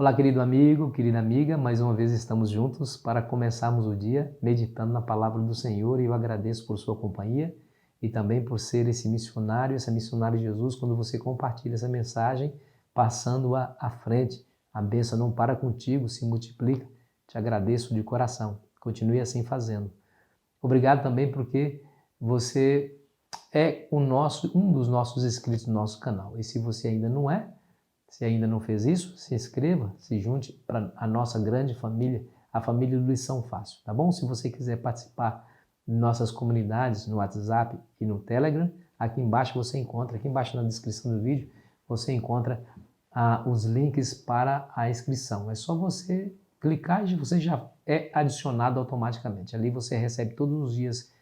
Olá, querido amigo, querida amiga, mais uma vez estamos juntos para começarmos o dia meditando na palavra do Senhor e eu agradeço por sua companhia e também por ser esse missionário, essa missionária de Jesus, quando você compartilha essa mensagem, passando-a à frente. A bênção não para contigo, se multiplica. Te agradeço de coração. Continue assim fazendo. Obrigado também porque você é um dos nossos inscritos no nosso canal. E se você ainda não é, se ainda não fez isso, se inscreva, se junte para a nossa grande família, a família do Lição Fácil, tá bom? Se você quiser participar de nossas comunidades no WhatsApp e no Telegram, aqui embaixo você encontra, aqui embaixo na descrição do vídeo, você encontra os links para a inscrição. É só você clicar e você já é adicionado automaticamente. Ali você recebe todos os dias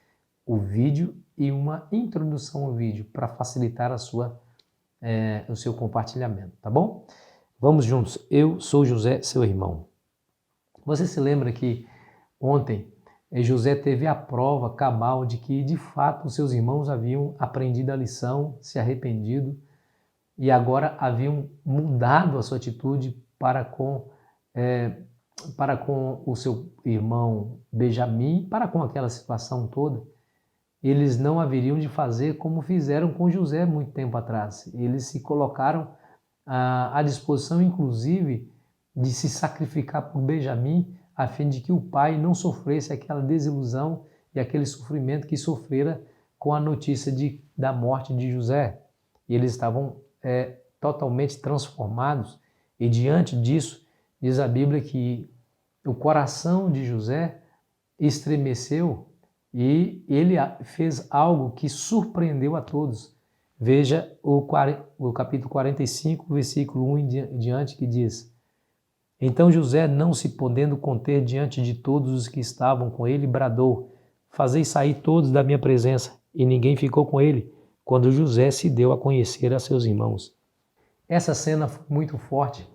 o vídeo e uma introdução ao vídeo para facilitar o seu compartilhamento, tá bom? Vamos juntos. Eu sou José, seu irmão. Você se lembra que ontem José teve a prova cabal de que, de fato, os seus irmãos haviam aprendido a lição, se arrependido e agora haviam mudado a sua atitude para com o seu irmão Benjamim, para com aquela situação toda. Eles não haveriam de fazer como fizeram com José muito tempo atrás. Eles se colocaram à disposição, inclusive, de se sacrificar por Benjamim, a fim de que o pai não sofresse aquela desilusão e aquele sofrimento que sofrera com a notícia da morte de José. E eles estavam totalmente transformados. E diante disso, diz a Bíblia que o coração de José estremeceu e ele fez algo que surpreendeu a todos. Veja o capítulo 45, versículo 1 em diante, que diz: Então José, não se podendo conter diante de todos os que estavam com ele, bradou: Fazei sair todos da minha presença. E ninguém ficou com ele, quando José se deu a conhecer a seus irmãos. Essa cena foi muito forte,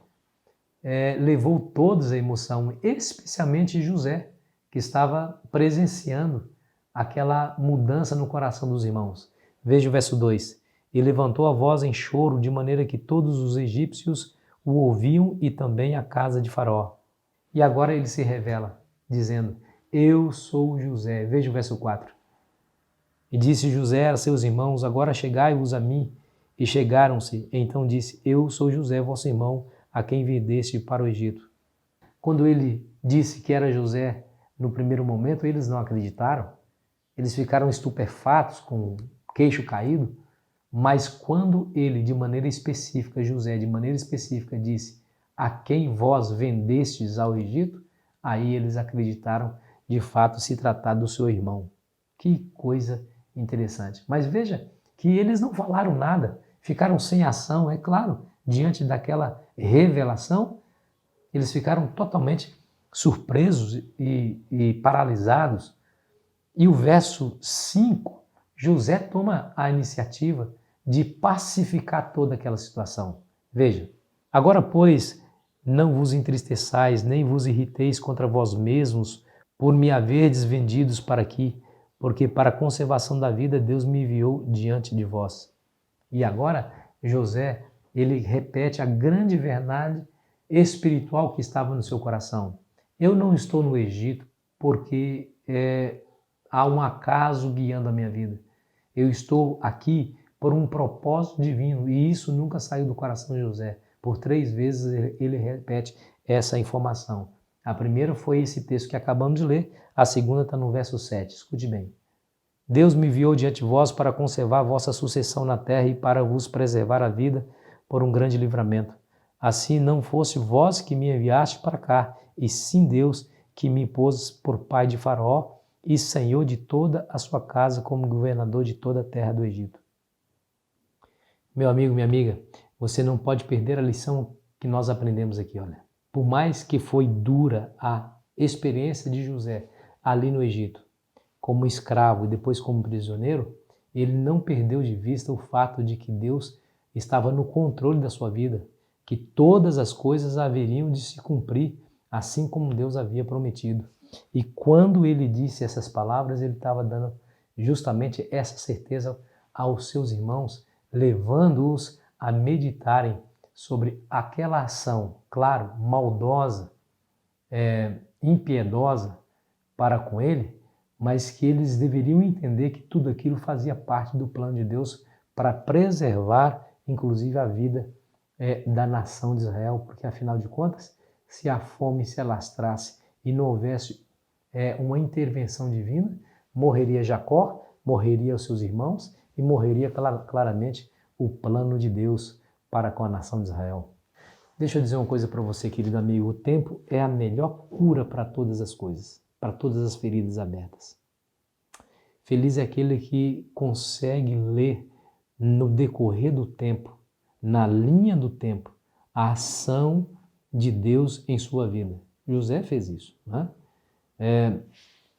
levou todos à emoção, especialmente José, que estava presenciando aquela mudança no coração dos irmãos. Veja o verso 2. E levantou a voz em choro, de maneira que todos os egípcios o ouviam e também a casa de Faraó. E agora ele se revela, dizendo: Eu sou José. Veja o verso 4. E disse José a seus irmãos: Agora chegai-vos a mim. E chegaram-se. Então disse: Eu sou José, vosso irmão, a quem vendeste para o Egito. Quando ele disse que era José, no primeiro momento, eles não acreditaram. Eles ficaram estupefatos, com o queixo caído, mas quando ele, de maneira específica, José, de maneira específica, disse: A quem vós vendestes ao Egito, aí eles acreditaram de fato se tratar do seu irmão. Que coisa interessante. Mas veja que eles não falaram nada, ficaram sem ação, é claro, diante daquela revelação, eles ficaram totalmente surpresos e paralisados. E o verso 5, José toma a iniciativa de pacificar toda aquela situação. Veja: Agora, pois, não vos entristeçais, nem vos irriteis contra vós mesmos, por me haverdes vendidos para aqui, porque para a conservação da vida Deus me enviou diante de vós. E agora, José, ele repete a grande verdade espiritual que estava no seu coração. Eu não estou no Egito porque há um acaso guiando a minha vida. Eu estou aqui por um propósito divino e isso nunca saiu do coração de José. Por 3 vezes ele repete essa informação. A primeira foi esse texto que acabamos de ler, a segunda está no verso 7. Escute bem. Deus me enviou diante de vós para conservar a vossa sucessão na terra e para vos preservar a vida por um grande livramento. Assim não fosse vós que me enviaste para cá, e sim Deus que me pôs por pai de Faraó e senhor de toda a sua casa, como governador de toda a terra do Egito. Meu amigo, minha amiga, você não pode perder a lição que nós aprendemos aqui, olha. Por mais que foi dura a experiência de José ali no Egito, como escravo e depois como prisioneiro, ele não perdeu de vista o fato de que Deus estava no controle da sua vida, que todas as coisas haveriam de se cumprir, assim como Deus havia prometido. E quando ele disse essas palavras, ele estava dando justamente essa certeza aos seus irmãos, levando-os a meditarem sobre aquela ação, claro, maldosa, impiedosa para com ele, mas que eles deveriam entender que tudo aquilo fazia parte do plano de Deus para preservar, inclusive, a vida da nação de Israel, porque, afinal de contas, se a fome se alastrasse e não houvesse uma intervenção divina, morreria Jacó, morreria os seus irmãos e morreria claramente o plano de Deus para com a nação de Israel. Deixa eu dizer uma coisa para você, querido amigo, o tempo é a melhor cura para todas as coisas, para todas as feridas abertas. Feliz é aquele que consegue ler no decorrer do tempo, na linha do tempo, a ação de Deus em sua vida. José fez isso, né?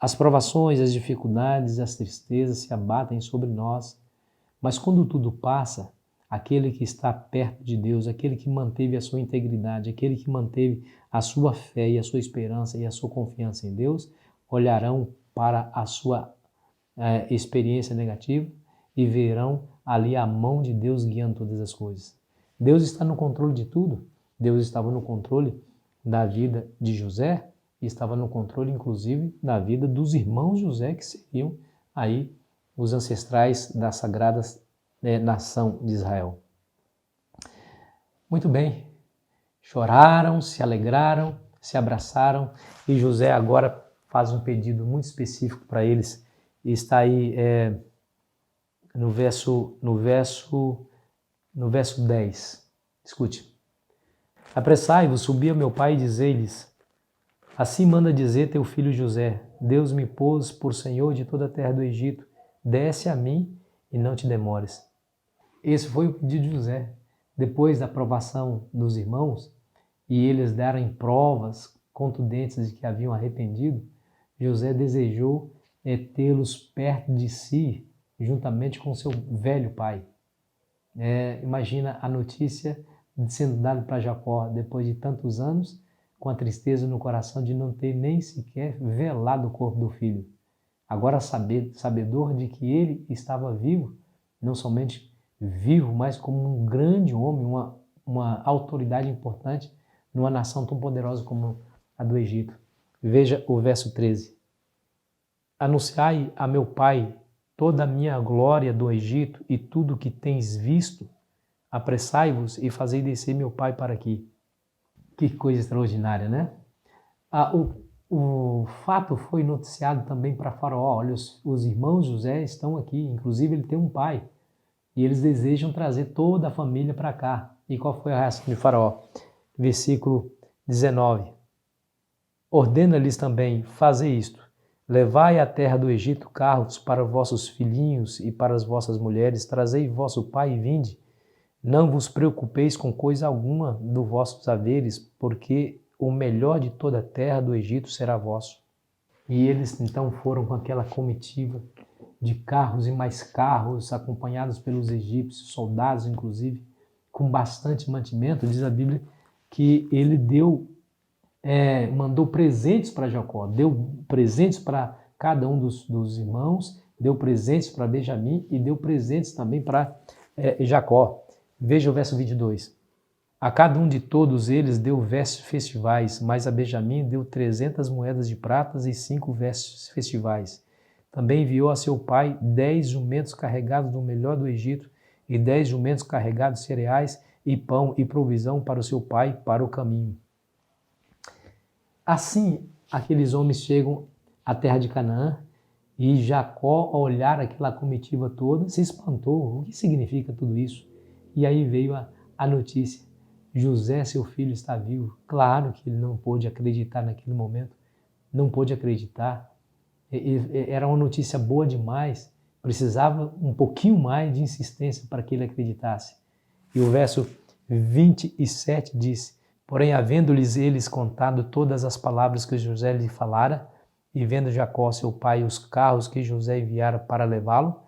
As provações, as dificuldades, as tristezas se abatem sobre nós, mas quando tudo passa, aquele que está perto de Deus, aquele que manteve a sua integridade, aquele que manteve a sua fé e a sua esperança e a sua confiança em Deus, olharão para a sua experiência negativa e verão ali a mão de Deus guiando todas as coisas. Deus está no controle de tudo. Deus estava no controle da vida de José e estava no controle, inclusive, da vida dos irmãos José, que seriam aí os ancestrais da sagrada nação de Israel. Muito bem, choraram, se alegraram, se abraçaram e José agora faz um pedido muito específico para eles. E está aí no verso 10. Escute. Apressai-vos, subi a meu pai e dizei-lhes, assim manda dizer teu filho José, Deus me pôs por senhor de toda a terra do Egito, desce a mim e não te demores. Esse foi o pedido de José. Depois da aprovação dos irmãos, e eles deram provas contundentes de que haviam arrependido, José desejou tê-los perto de si, juntamente com seu velho pai. Imagina a notícia sendo dada para Jacó, depois de tantos anos, com a tristeza no coração de não ter nem sequer velado o corpo do filho. Agora sabedor de que ele estava vivo, não somente vivo, mas como um grande homem, uma autoridade importante numa nação tão poderosa como a do Egito. Veja o verso 13. Anunciai a meu pai toda a minha glória do Egito e tudo o que tens visto. Apressai-vos e fazei descer meu pai para aqui. Que coisa extraordinária, né? O fato foi noticiado também para Faraó. Olha, os irmãos José estão aqui, inclusive ele tem um pai. E eles desejam trazer toda a família para cá. E qual foi a reação de Faraó? Versículo 19. Ordena-lhes também, fazei isto. Levai à terra do Egito carros para vossos filhinhos e para as vossas mulheres, trazei vosso pai e vinde. Não vos preocupeis com coisa alguma dos vossos haveres, porque o melhor de toda a terra do Egito será vosso. E eles então foram com aquela comitiva de carros e mais carros, acompanhados pelos egípcios, soldados inclusive, com bastante mantimento. Diz a Bíblia que ele mandou presentes para Jacó, deu presentes para cada um dos irmãos, deu presentes para Benjamim e deu presentes também para Jacó. Veja o verso 22. A cada um de todos eles deu vestes festivais, mas a Benjamim deu 300 moedas de pratas e 5 vestes festivais. Também enviou a seu pai 10 jumentos carregados do melhor do Egito e 10 jumentos carregados de cereais e pão e provisão para o seu pai para o caminho. Assim, aqueles homens chegam à terra de Canaã e Jacó, ao olhar aquela comitiva toda, se espantou. O que significa tudo isso? E aí veio a notícia. José, seu filho, está vivo. Claro que ele não pôde acreditar naquele momento. Não pôde acreditar. Era uma notícia boa demais. Precisava um pouquinho mais de insistência para que ele acreditasse. E o verso 27 diz: porém, havendo-lhes eles contado todas as palavras que José lhe falara, e vendo Jacó, seu pai, os carros que José enviara para levá-lo,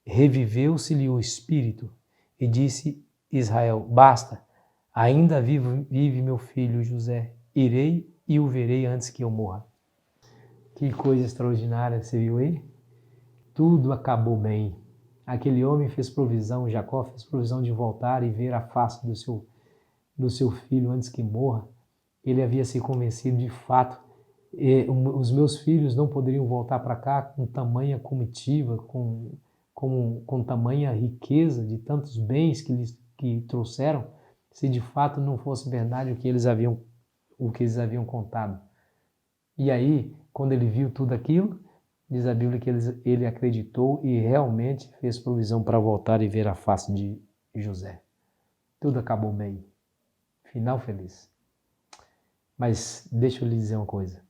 reviveu-se-lhe o espírito, e disse Israel: basta, ainda vive meu filho José, irei e o verei antes que eu morra. Que coisa extraordinária, você viu aí? Tudo acabou bem. Aquele homem fez provisão, Jacó fez provisão de voltar e ver a face do seu do seu filho antes que morra, ele havia se convencido de fato. Os meus filhos não poderiam voltar para cá com tamanha comitiva, com tamanha riqueza de tantos bens que trouxeram, se de fato não fosse verdade o que eles haviam contado. E aí, quando ele viu tudo aquilo, diz a Bíblia que ele acreditou e realmente fez provisão para voltar e ver a face de José. Tudo acabou bem. Final feliz. Mas deixa eu lhe dizer uma coisa.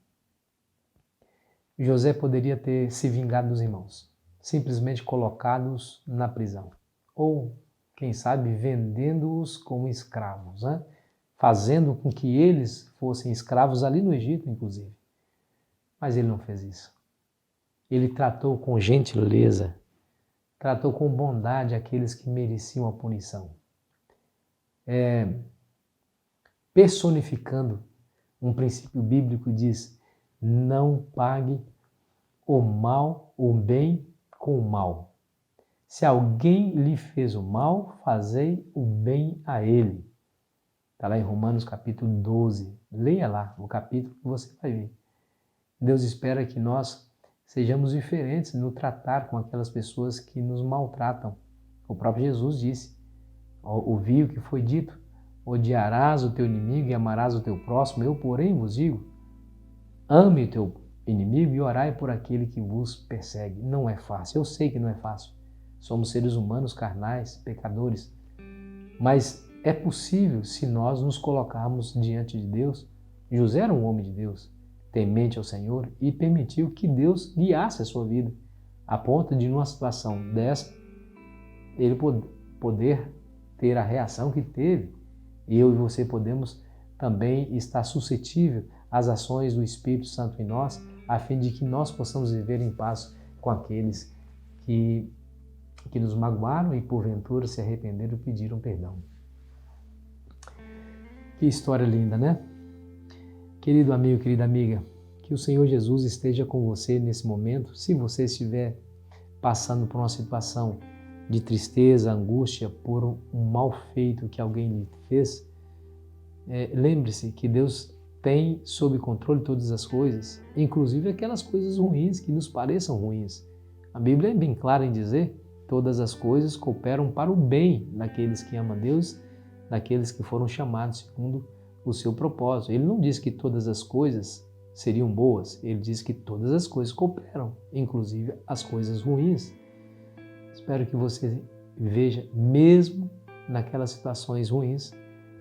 José poderia ter se vingado dos irmãos, simplesmente colocá-los na prisão. Ou, quem sabe, vendendo-os como escravos, né? Fazendo com que eles fossem escravos ali no Egito, inclusive. Mas ele não fez isso. Ele tratou com gentileza, tratou com bondade aqueles que mereciam a punição. Personificando um princípio bíblico, diz: não pague o bem com o mal. Se alguém lhe fez o mal, fazei o bem a ele. Está lá em Romanos capítulo 12. Leia lá o capítulo que você vai ver. Deus espera que nós sejamos diferentes no tratar com aquelas pessoas que nos maltratam. O próprio Jesus disse, ouviu o que foi dito: odiarás o teu inimigo e amarás o teu próximo. Eu, porém, vos digo, ame o teu inimigo e orai por aquele que vos persegue. Não é fácil, eu sei que não é fácil. Somos seres humanos, carnais, pecadores. Mas é possível se nós nos colocarmos diante de Deus. José era um homem de Deus, temente ao Senhor, e permitiu que Deus guiasse a sua vida, a ponto de, numa situação dessa, ele poder ter a reação que teve. Eu e você podemos também estar suscetível às ações do Espírito Santo em nós, a fim de que nós possamos viver em paz com aqueles que nos magoaram e porventura se arrependeram e pediram perdão. Que história linda, né? Querido amigo, querida amiga, que o Senhor Jesus esteja com você nesse momento. Se você estiver passando por uma situação de tristeza, angústia, por um mal feito que alguém lhe fez, lembre-se que Deus tem sob controle todas as coisas, inclusive aquelas coisas ruins que nos pareçam ruins. A Bíblia é bem clara em dizer: todas as coisas cooperam para o bem daqueles que amam a Deus, daqueles que foram chamados segundo o seu propósito. Ele não diz que todas as coisas seriam boas, ele diz que todas as coisas cooperam, inclusive as coisas ruins. Espero que você veja, mesmo naquelas situações ruins,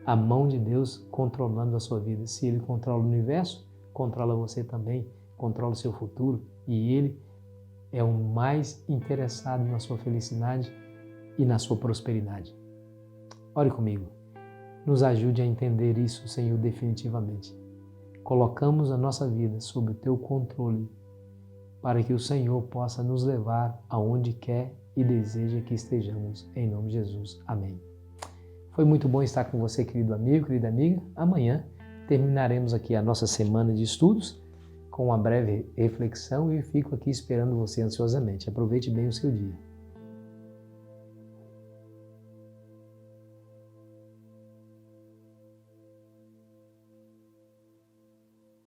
a mão de Deus controlando a sua vida. Se Ele controla o universo, controla você também, controla o seu futuro, e Ele é o mais interessado na sua felicidade e na sua prosperidade. Ore comigo. Nos ajude a entender isso, Senhor, definitivamente. Colocamos a nossa vida sob o Teu controle, para que o Senhor possa nos levar aonde quer e deseja que estejamos. Em nome de Jesus. Amém. Foi muito bom estar com você, querido amigo, querida amiga. Amanhã terminaremos aqui a nossa semana de estudos com uma breve reflexão e fico aqui esperando você ansiosamente. Aproveite bem o seu dia.